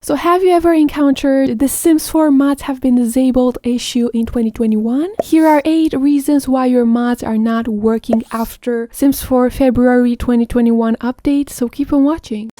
So have you ever encountered the Sims 4 mods have been disabled issue in 2021? Here are 8 reasons why your mods are not working after Sims 4 February 2021 update, so keep on watching.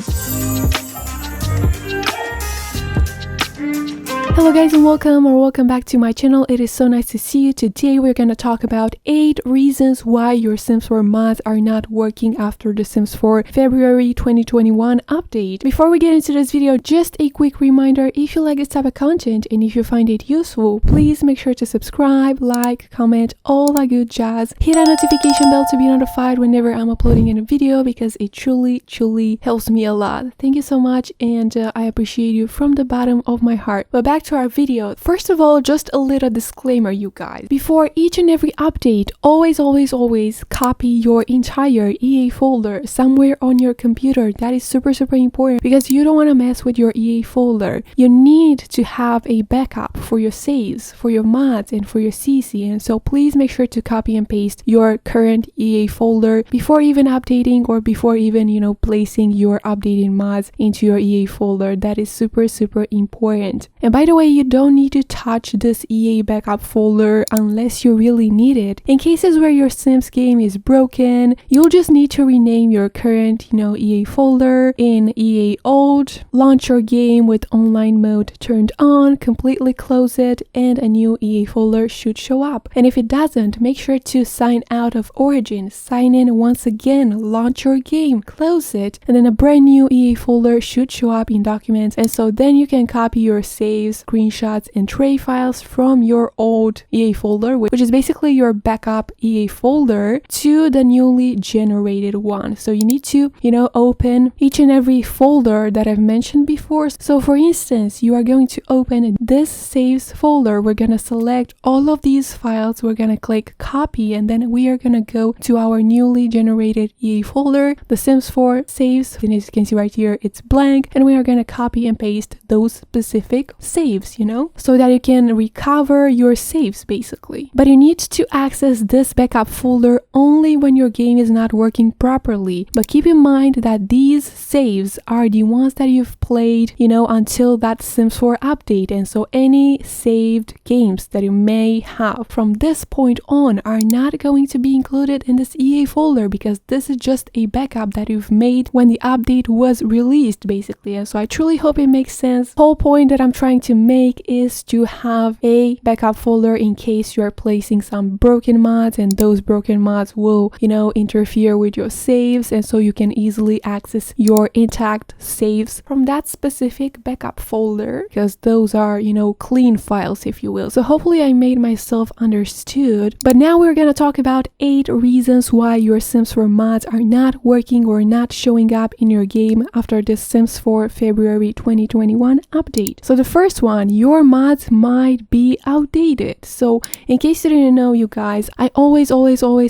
Hello guys and welcome back to my channel. It is so nice to see you. Today we're going to talk about 8 reasons why your Sims 4 mods are not working after the Sims 4 February 2021 update. Before we get into this video, just a quick reminder, if you like this type of content and if you find it useful, please make sure to subscribe, like, comment, all that good jazz. Hit that notification bell to be notified whenever I'm uploading a video because it truly helps me a lot. Thank you so much, and I appreciate you from the bottom of my heart. But back to our video. First of all, just a little disclaimer, you guys. Before each and every update, always copy your entire EA folder somewhere on your computer. That is super important because you don't want to mess with your EA folder. You need to have a backup for your saves, for your mods, and for your CC, and so please make sure to copy and paste your current EA folder before even updating or before even, placing your updated mods into your EA folder. That is super important. And by the way, you don't need to touch this EA backup folder unless you really need it. In cases where your Sims game is broken, you'll just need to rename your current, EA folder in EA old, launch your game with online mode turned on, completely close it, and a new EA folder should show up. And if it doesn't, make sure to sign out of Origin, sign in once again, launch your game, close it, and then a brand new EA folder should show up in Documents, and so then you can copy your saves, screenshots, and tray files from your old EA folder, which is basically your backup EA folder, to the newly generated one. So you need to, open each and every folder that I've mentioned before. So for instance, you are going to open this saves folder. We're going to select all of these files. We're going to click copy, and then we are going to go to our newly generated EA folder, the Sims 4 saves. And as you can see right here, it's blank, and we are going to copy and paste those specific saves, so that you can recover your saves basically. But you need to access this backup folder only when your game is not working properly. But keep in mind that these saves are the ones that you've played, until that Sims 4 update. And so any saved games that you may have from this point on are not going to be included in this EA folder because this is just a backup that you've made when the update was released basically. And so I truly hope it makes sense. The whole point that I'm trying to make is to have a backup folder in case you're placing some broken mods, and those broken mods will, interfere with your saves, and so you can easily access your intact saves from that specific backup folder because those are, clean files, if you will. So hopefully I made myself understood. But now we're going to talk about 8 reasons why your Sims 4 mods are not working or not showing up in your game after the Sims 4 February 2021 update. So the first one, your mods might be outdated. So in case you didn't know, you guys, I always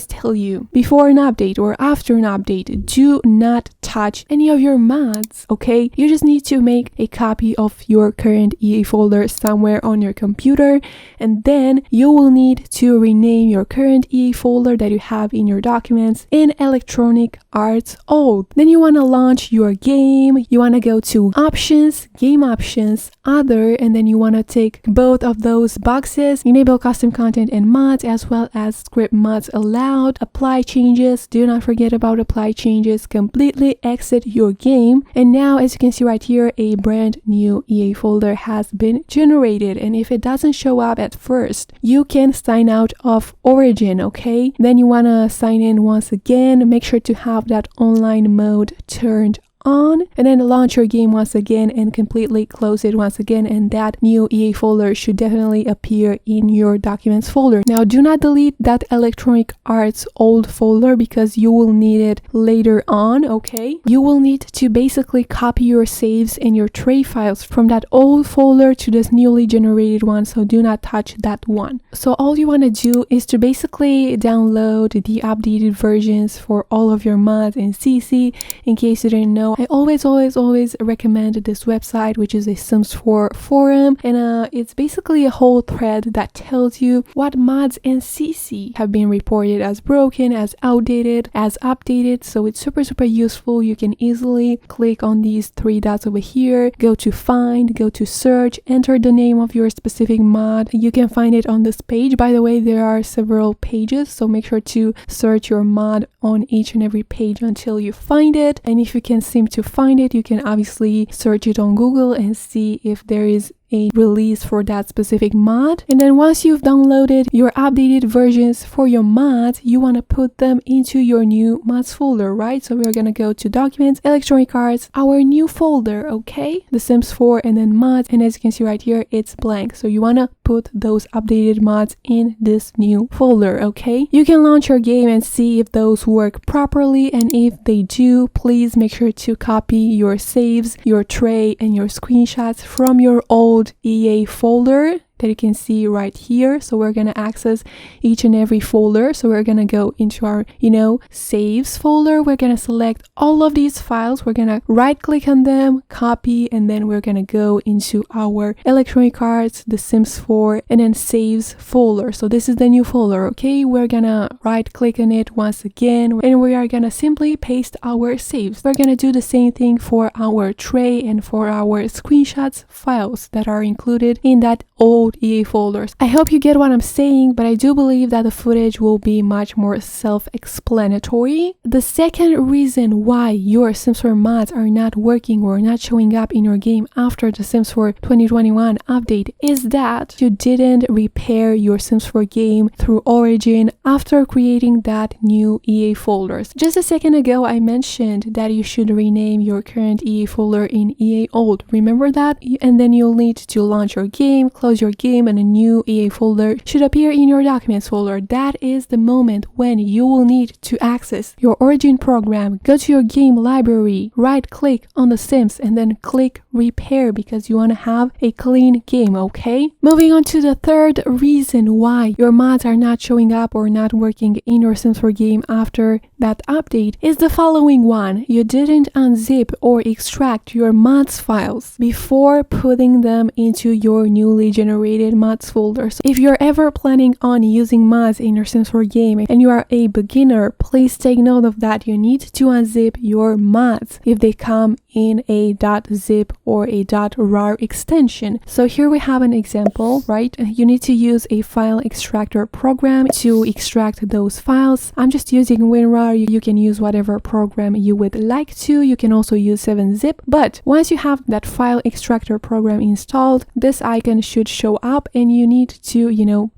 tell you before an update or after an update, do not touch any of your mods, okay? You just need to make a copy of your current EA folder somewhere on your computer, and then you will need to rename your current EA folder that you have in your documents in Electronic Arts Old. Then you want to launch your game. You want to go to Options, Game Options, Other, and then you want to take both of those boxes, enable custom content and mods, as well as script mods allowed, apply changes. Do not forget about apply changes. Completely exit your game, and now as you can see right here, a brand new EA folder has been generated. And if it doesn't show up at first, you can sign out of Origin, okay? Then you want to sign in once again. Make sure to have that online mode turned on, and then launch your game once again and completely close it once again, and that new EA folder should definitely appear in your documents folder. Now do not delete that Electronic Arts old folder because you will need it later on, okay? You will need to basically copy your saves and your tray files from that old folder to this newly generated one, so do not touch that one. So all you want to do is to basically download the updated versions for all of your mods and CC. In case you didn't know, Now, I always recommend this website, which is a Sims 4 forum, and it's basically a whole thread that tells you what mods and CC have been reported as broken, as outdated, as updated. So it's super useful. You can easily click on these three dots over here, go to find, go to search, enter the name of your specific mod. You can find it on this page. By the way, there are several pages, so make sure to search your mod on each and every page until you find it. And if you can seem to find it, you can obviously search it on Google and see if there is a release for that specific mod. And then once you've downloaded your updated versions for your mods, you want to put them into your new mods folder, right? So we're going to go to documents, electronic arts, our new folder, okay? The Sims 4 and then mods. And as you can see right here, it's blank. So you want to put those updated mods in this new folder, okay? You can launch your game and see if those work properly. And if they do, please make sure to copy your saves, your tray, and your screenshots from your old EA folder that you can see right here. So we're going to access each and every folder. So we're going to go into our, saves folder. We're going to select all of these files. We're going to right click on them, copy, and then we're going to go into our electronic arts, the Sims 4, and then saves folder. So this is the new folder, okay? We're going to right click on it once again, and we are going to simply paste our saves. We're going to do the same thing for our tray and for our screenshots files that are included in that old EA folders. I hope you get what I'm saying, but I do believe that the footage will be much more self-explanatory. The second reason why your Sims 4 mods are not working or not showing up in your game after the Sims 4 2021 update is that you didn't repair your Sims 4 game through Origin after creating that new EA folders. Just a second ago, I mentioned that you should rename your current EA folder in EA Old. Remember that? And then you'll need to launch your game, close your game, and a new EA folder should appear in your documents folder. That is the moment when you will need to access your Origin program. Go to your game library, right click on the Sims, and then click repair because you want to have a clean game, okay? Moving on to the third reason why your mods are not showing up or not working in your Sims 4 game after that update is the following one. You didn't unzip or extract your mods files before putting them into your newly generated mods folder. So if you're ever planning on using mods in your Sims 4 game and you are a beginner, please take note of that. You need to unzip your mods if they come in a .zip or a .rar extension. So here we have an example, right? You need to use a file extractor program to extract those files. I'm just using WinRAR. You can use whatever program you would like to. You can also use 7-zip. But once you have that file extractor program installed, this icon should show up and you need to,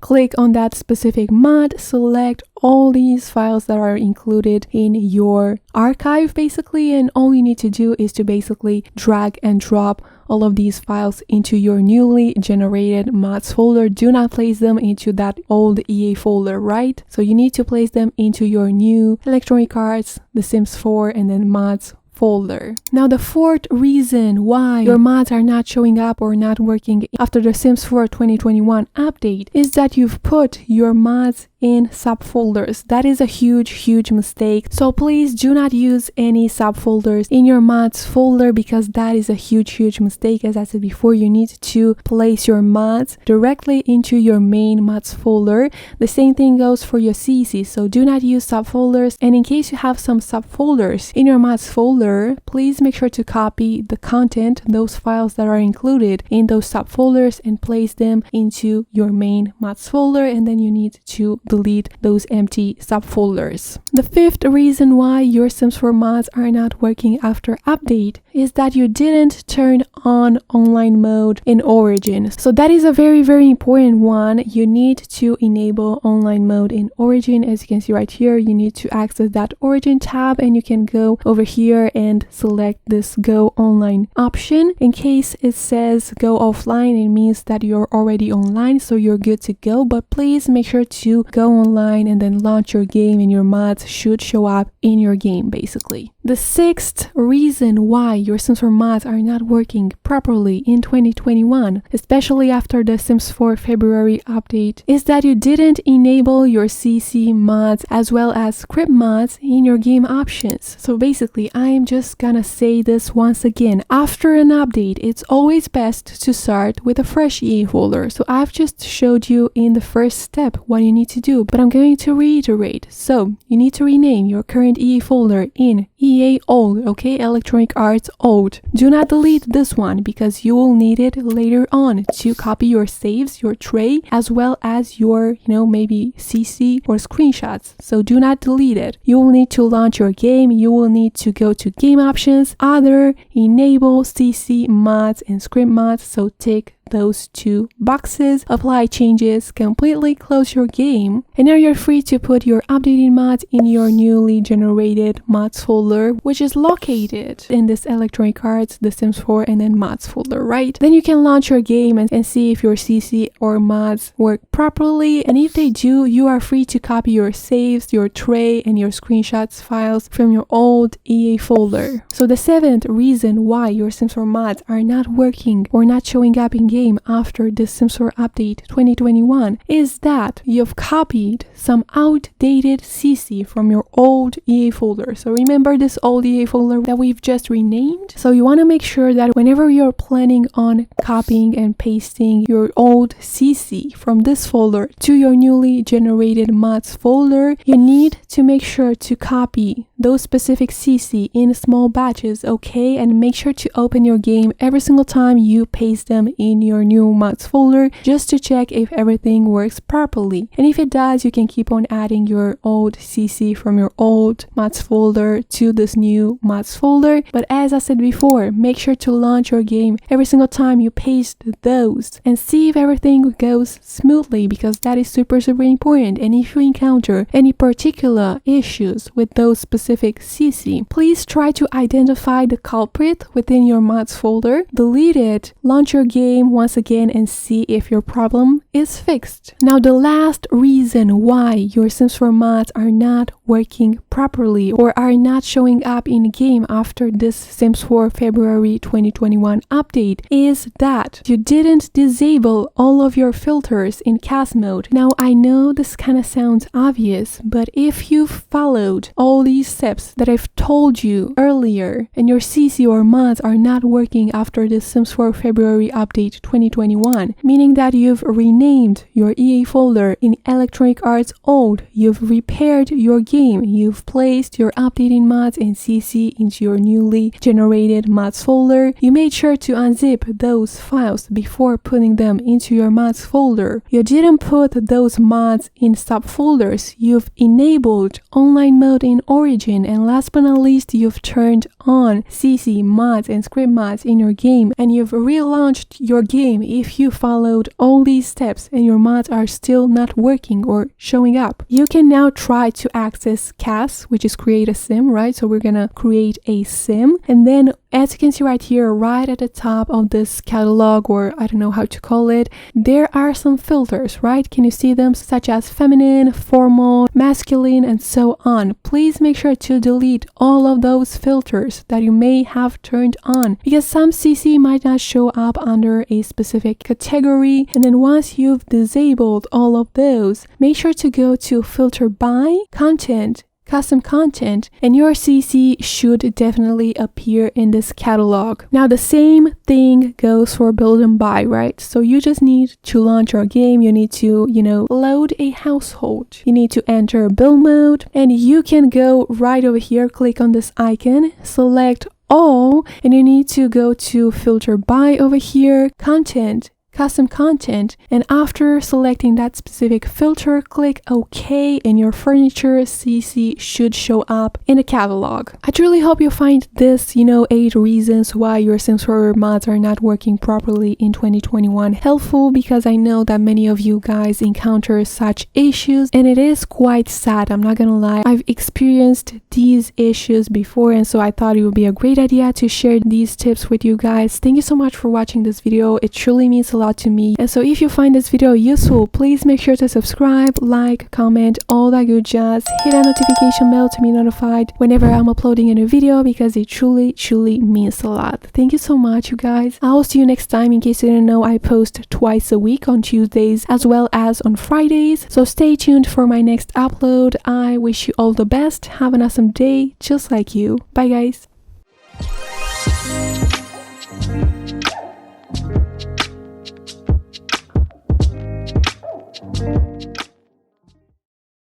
click on that specific mod, select all these files that are included in your archive basically, and all you need to do is to basically drag and drop all of these files into your newly generated mods folder. Do not place them into that old EA folder, right? So you need to place them into your new electronic arts, the Sims 4, and then mods folder. Now the fourth reason why your mods are not showing up or not working after the Sims 4 2021 update is that you've put your mods in subfolders. That is a huge mistake. So please do not use any subfolders in your mods folder because that is a huge mistake. As I said before, you need to place your mods directly into your main mods folder. The same thing goes for your CC. So do not use subfolders. And in case you have some subfolders in your mods folder, please make sure to copy the content, those files that are included in those subfolders, and place them into your main mods folder. And then you need to delete those empty subfolders. The fifth reason why your Sims 4 mods are not working after update is that you didn't turn on online mode in Origin. So that is a very important one. You need to enable online mode in Origin. As you can see right here, you need to access that Origin tab and you can go over here and select this go online option. In case it says go offline, it means that you're already online, so you're good to go. But please make sure to go online and then launch your game, and your mods should show up in your game basically. The sixth reason why your Sims 4 mods are not working properly in 2021, especially after the Sims 4 February update, is that you didn't enable your CC mods as well as script mods in your game options. So basically, I am just gonna say this once again. After an update, it's always best to start with a fresh EA folder. So I've just showed you in the first step what you need to do, but I'm going to reiterate. So you need to rename your current EA folder in EA old, okay? Electronic Arts old. Do not delete this one because you will need it later on to copy your saves, your tray, as well as your, maybe CC or screenshots. So do not delete it. You will need to launch your game. You will need to go to game options, other, enable CC mods and script mods. So tick those two boxes, apply changes, completely close your game, and now you're free to put your updated mods in your newly generated mods folder, which is located in this Electronic Arts, The Sims 4, and then mods folder, right? Then you can launch your game and see if your CC or mods work properly, and if they do, you are free to copy your saves, your tray, and your screenshots files from your old EA folder. So the seventh reason why your Sims 4 mods are not working or not showing up in game after the Sims 4 update 2021 is that you've copied some outdated CC from your old EA folder. So remember this old EA folder that we've just renamed? So you want to make sure that whenever you're planning on copying and pasting your old CC from this folder to your newly generated mods folder, you need to make sure to copy those specific CC in small batches, okay? And make sure to open your game every single time you paste them in your new mods folder just to check if everything works properly. And if it does, you can keep on adding your old CC from your old mods folder to this new mods folder. But as I said before, make sure to launch your game every single time you paste those and see if everything goes smoothly, because that is super important. And if you encounter any particular issues with those specific CC, please try to identify the culprit within your mods folder, delete it, launch your game once again, and see if your problem is fixed. Now, the last reason why your Sims 4 mods are not working properly or are not showing up in game after this Sims 4 February 2021 update is that you didn't disable all of your filters in cast mode. Now, I know this kind of sounds obvious, but if you followed all these steps that I've told you earlier and your CC or mods are not working after the Sims 4 February update 2021, meaning that you've renamed your EA folder in Electronic Arts old, you've repaired your game, you've placed your updated mods and CC into your newly generated mods folder, you made sure to unzip those files before putting them into your mods folder, you didn't put those mods in subfolders, you've enabled online mode in Origin, and last but not least, you've turned on CC mods and script mods in your game, and you've relaunched your game. If you followed all these steps and your mods are still not working or showing up, you can now try to access CAS, which is create a sim, right? So we're gonna create a sim, and then as you can see right here, right at the top of this catalog, or I don't know how to call it, there are some filters, right? Can you see them? Such as feminine, formal, masculine, and so on. Please make sure to delete all of those filters that you may have turned on, because some CC might not show up under a specific category. And then once you've disabled all of those, make sure to go to filter by content, custom content, and your CC should definitely appear in this catalog. Now the same thing goes for build and buy, right? So you just need to launch your game, you need to, load a household, you need to enter build mode, and you can go right over here, click on this icon, select all, and you need to go to filter by over here, content, custom content, and after selecting that specific filter, click OK, and your furniture CC should show up in the catalog. I truly hope you find this, 8 reasons why your Sims 4 mods are not working properly in 2021 helpful, because I know that many of you guys encounter such issues, and it is quite sad, I'm not gonna lie. I've experienced these issues before, and so I thought it would be a great idea to share these tips with you guys. Thank you so much for watching this video. It truly means a lot lot to me. And so if you find this video useful, please make sure to subscribe, like, comment, all that good jazz. Hit that notification bell to be notified whenever I'm uploading a new video, because it truly means a lot. Thank you so much, you guys. I'll see you next time. In case you didn't know, I post twice a week, on Tuesdays as well as on Fridays. So stay tuned for my next upload. I wish you all the best. Have an awesome day, just like you. Bye guys.